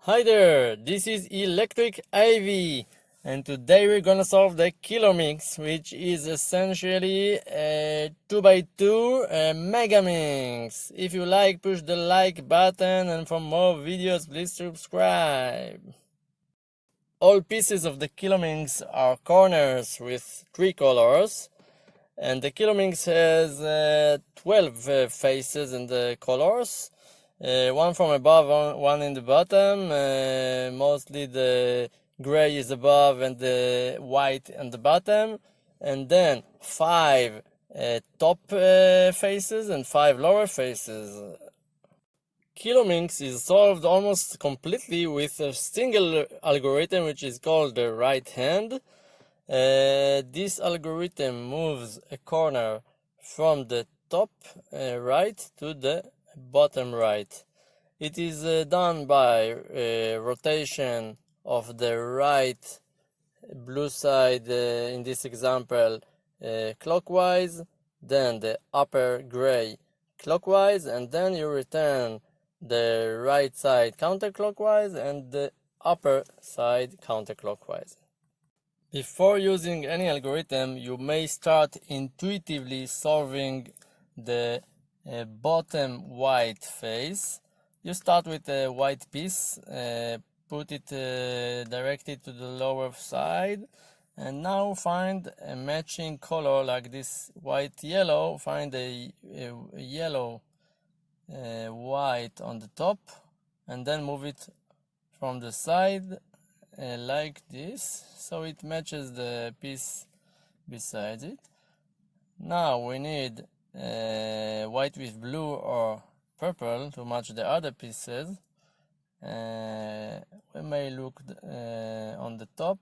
Hi there, this is ElectricAvi, and today we're gonna solve the Kilominx, which is essentially a 2x2 Megaminx. If you like, push the like button, and for more videos, please subscribe. All pieces of the Kilominx are corners with 3 colors, and the Kilominx has 12 faces in the colors. One from above, one in the bottom. Mostly the gray is above and the white on the bottom. And then 5 top faces and 5 lower faces. Kilominx is solved almost completely with a single algorithm, which is called the right hand. This algorithm moves a corner from the top right to the bottom right. It is done by rotation of the right blue side, in this example, clockwise, then the upper gray clockwise, and then you return the right side counterclockwise and the upper side counterclockwise. Before using any algorithm, you may start intuitively solving the bottom white face. You start with a white piece, put it directly to the lower side, and now find a matching color like this white-yellow. Find a yellow white on the top, and then move it from the side like this, so it matches the piece beside it. Now we need white with blue or purple to match the other pieces. We may look on the top,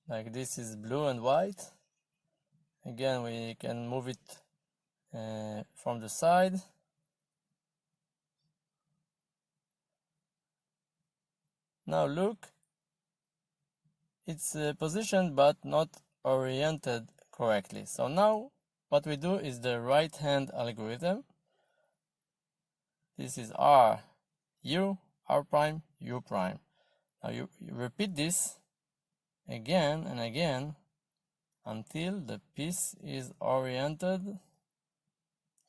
like this is blue and white. Again, we can move it from the side. Now look, it's positioned but not oriented correctly. So now what we do is the right hand algorithm. This is R, U, R prime, U prime. Now you repeat this again and again until the piece is oriented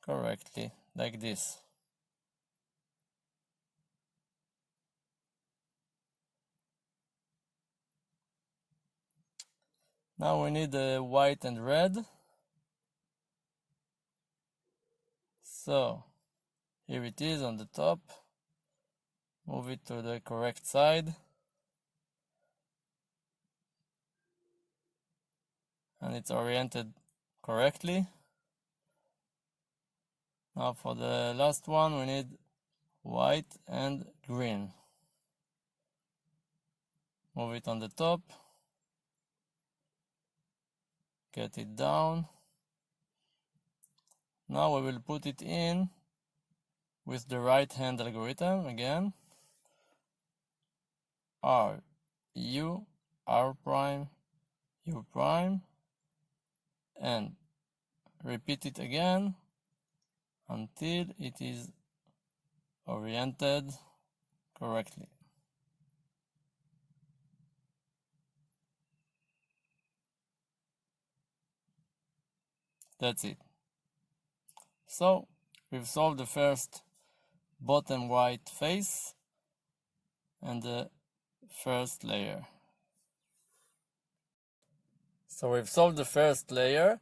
correctly, like this. Now we need the white and red. So here it is on the top. Move it to the correct side. And it's oriented correctly. Now for the last one, we need white and green. Move it on the top. Get it down. Now we will put it in with the right hand algorithm again. R, U, R prime, U prime, and repeat it again until it is oriented correctly. That's it. So we've solved the first bottom white face and the first layer. So we've solved the first layer,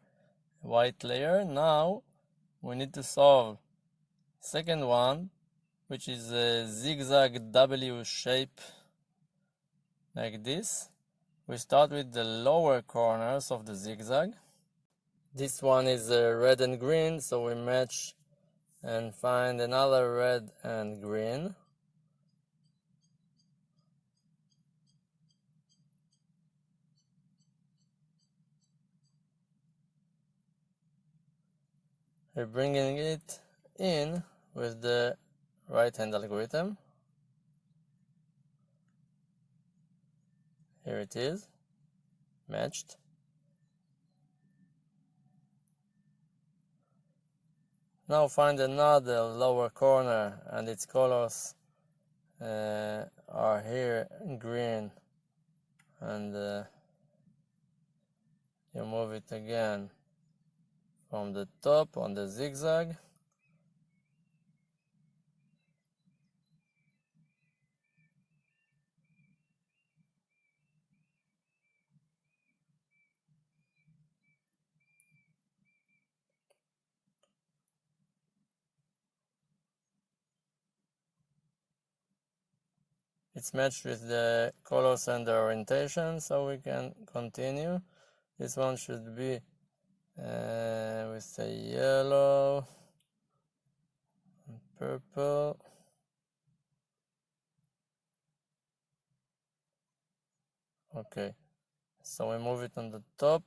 white layer. Now we need to solve second one, which is a zigzag W shape like this. We start with the lower corners of the zigzag. This one is red and green, so we match and find another red and green. We're bringing it in with the right hand algorithm. Here it is, matched. Now find another lower corner and its colors are here green, and you move it again from the top on the zigzag. It's matched with the colors and the orientation, so we can continue. This one should be with the yellow and purple. Okay, so we move it on the top.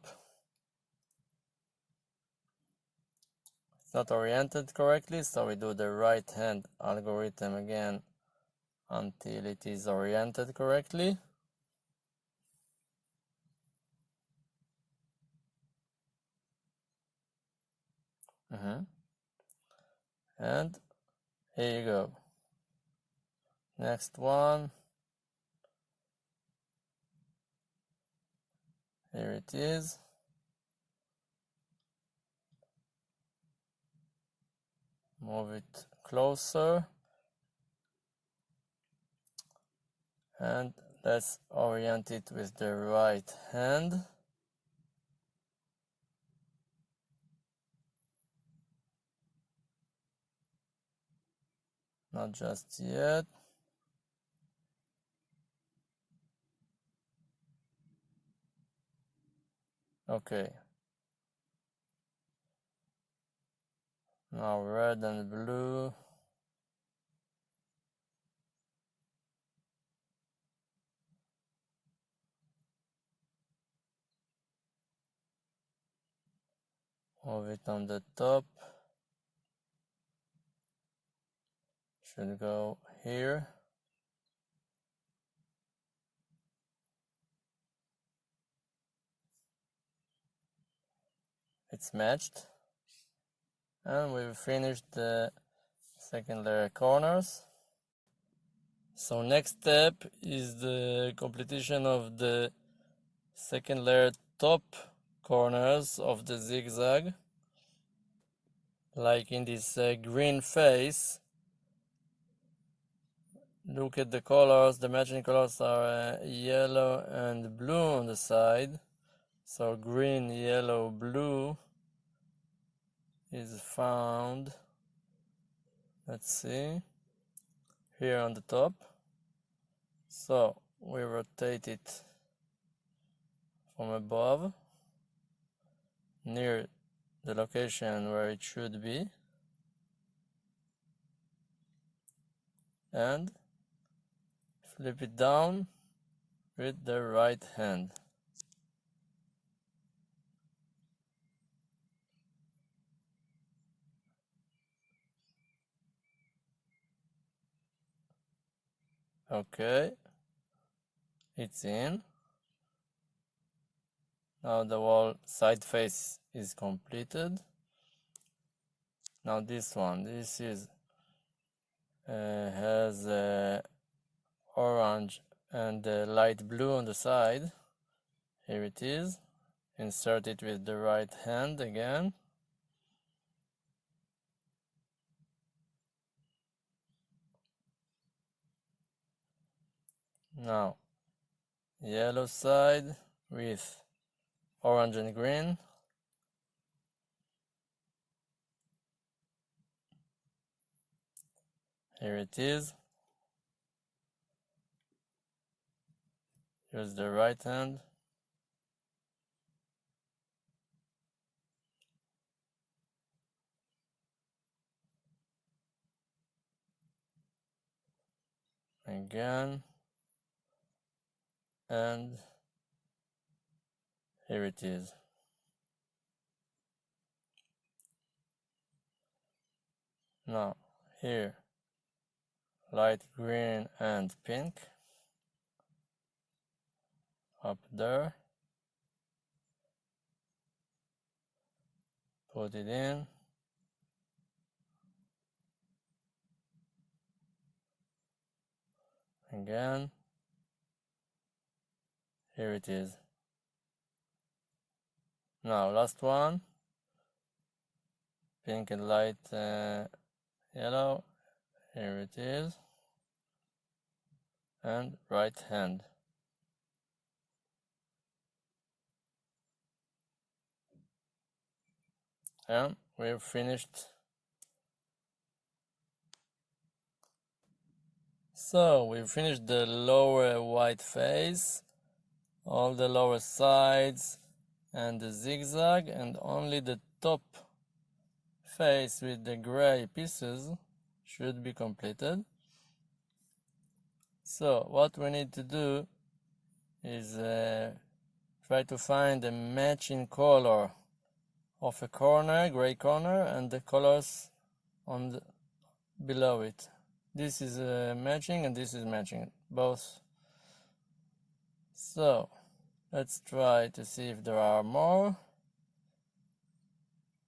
It's not oriented correctly, so we do the right hand algorithm again until it is oriented correctly. And here you go. Next one. Here it is. Move it closer. And let's orient it with the right hand. Not just yet. Okay. Now red and blue. Move it on the top. Should go here. It's matched. And we've finished the second layer corners. So next step is the completion of the second layer top corners of the zigzag. Like in this green face. Look at the colors. The matching colors are yellow and blue on the side. So green, yellow, blue is found. Let's see. Here on the top. So we rotate it from above near the location where it should be, and flip it down with the right hand. Okay, it's in. Now the whole side face is completed. Now this one, this is has orange and light blue on the side. Here it is. Insert it with the right hand again. Now yellow side with orange and green. Here it is. Use the right hand. Again. And here it is. Now here, light green and pink. Up there. Put it in. Again, here it is. Now last one, pink and light yellow, here it is, and right hand. And we've finished. So we've finished the lower white face, all the lower sides and the zigzag, and only the top face with the gray pieces should be completed. So what we need to do is try to find a matching color of a corner, gray corner, and the colors on the, below it. This is matching and this is matching, both. So let's try to see if there are more.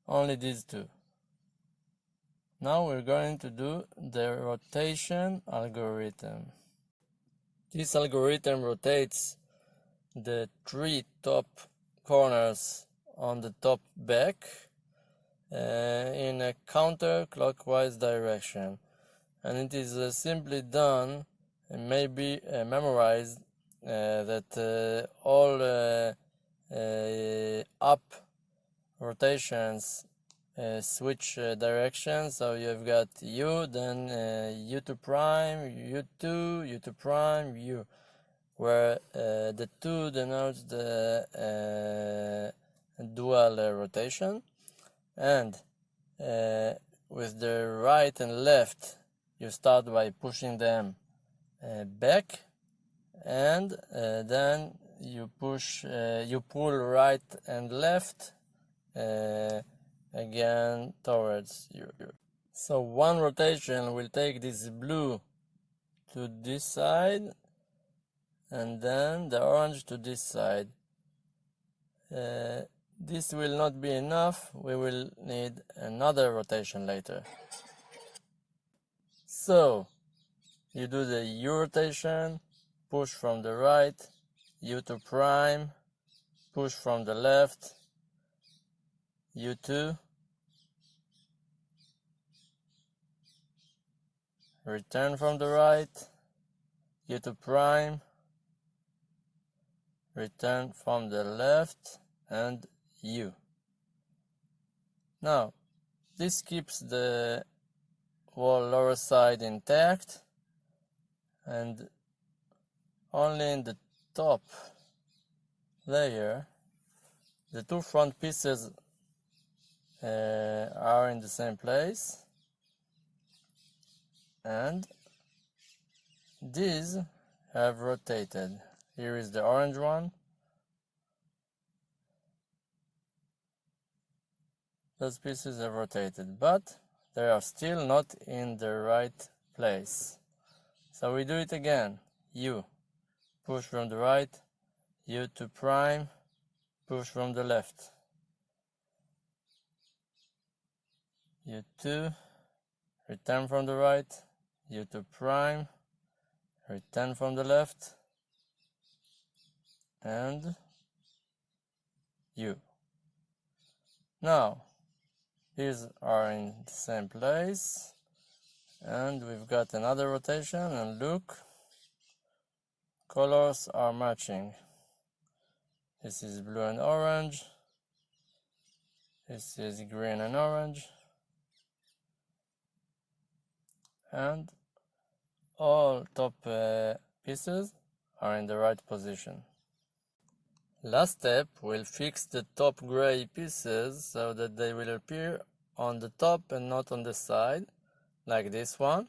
Only these two. Now we're going to do the rotation algorithm. This algorithm rotates the 3 top corners on the top back in a counterclockwise direction, and it is simply done and maybe memorized that all up rotations switch directions. So you've got U, then U2 prime, U2, U2 prime, U, where the 2 denotes the dual rotation, and with the right and left you start by pushing them back, and then you pull right and left again towards you. So one rotation will take this blue to this side and then the orange to this side. This will not be enough. We will need another rotation later. So you do the U rotation, push from the right, U2 prime, push from the left, U2, return from the right, U2 prime, return from the left, and U. Now this keeps the whole lower side intact, and only in the top layer the two front pieces are in the same place, and these have rotated. Here is the orange one. Those pieces have rotated, but they are still not in the right place. So we do it again. U, push from the right, U2 prime, push from the left, U2, return from the right, U2 prime, return from the left, and U. Now these are in the same place, and we've got another rotation, and look, colors are matching. This is blue and orange, this is green and orange, and all top pieces are in the right position. Last step, we'll fix the top gray pieces so that they will appear on the top and not on the side, like this one.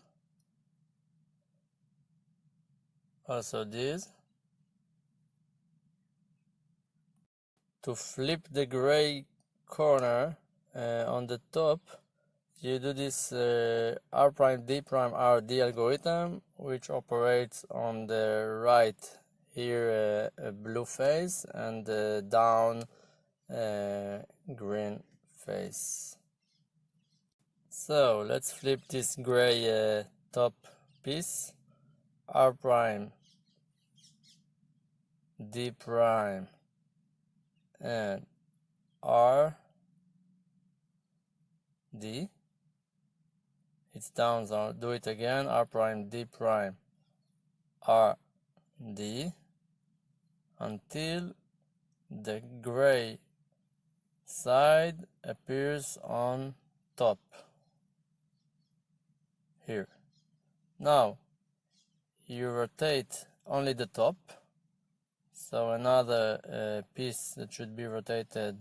Also this. To flip the gray corner on the top, you do this R prime D prime R D algorithm, which operates on the right here a blue face and down green face. So let's flip this gray top piece R prime, D prime, and R, D. It's down, so I'll do it again. R prime, D prime, R, D, until the gray side appears on top here. Now you rotate only the top, so another piece that should be rotated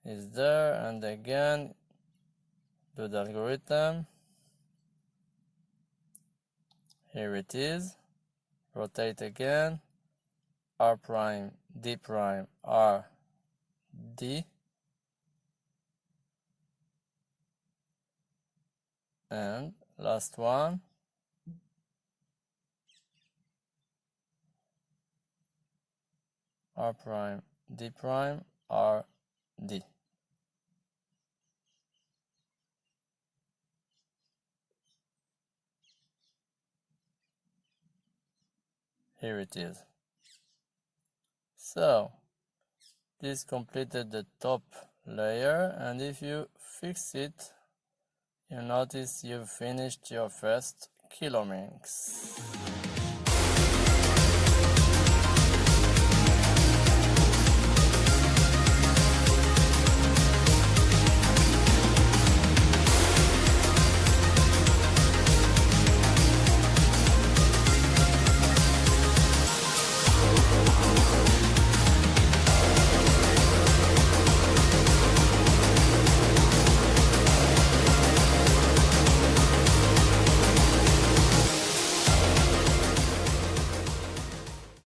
is there, and again do the algorithm. Here it is. Rotate again. R prime, D prime, R, D, and last one. R prime, D prime, R, D. Here it is. So this completed the top layer, and if you fix it, you notice you've finished your first Kilominx.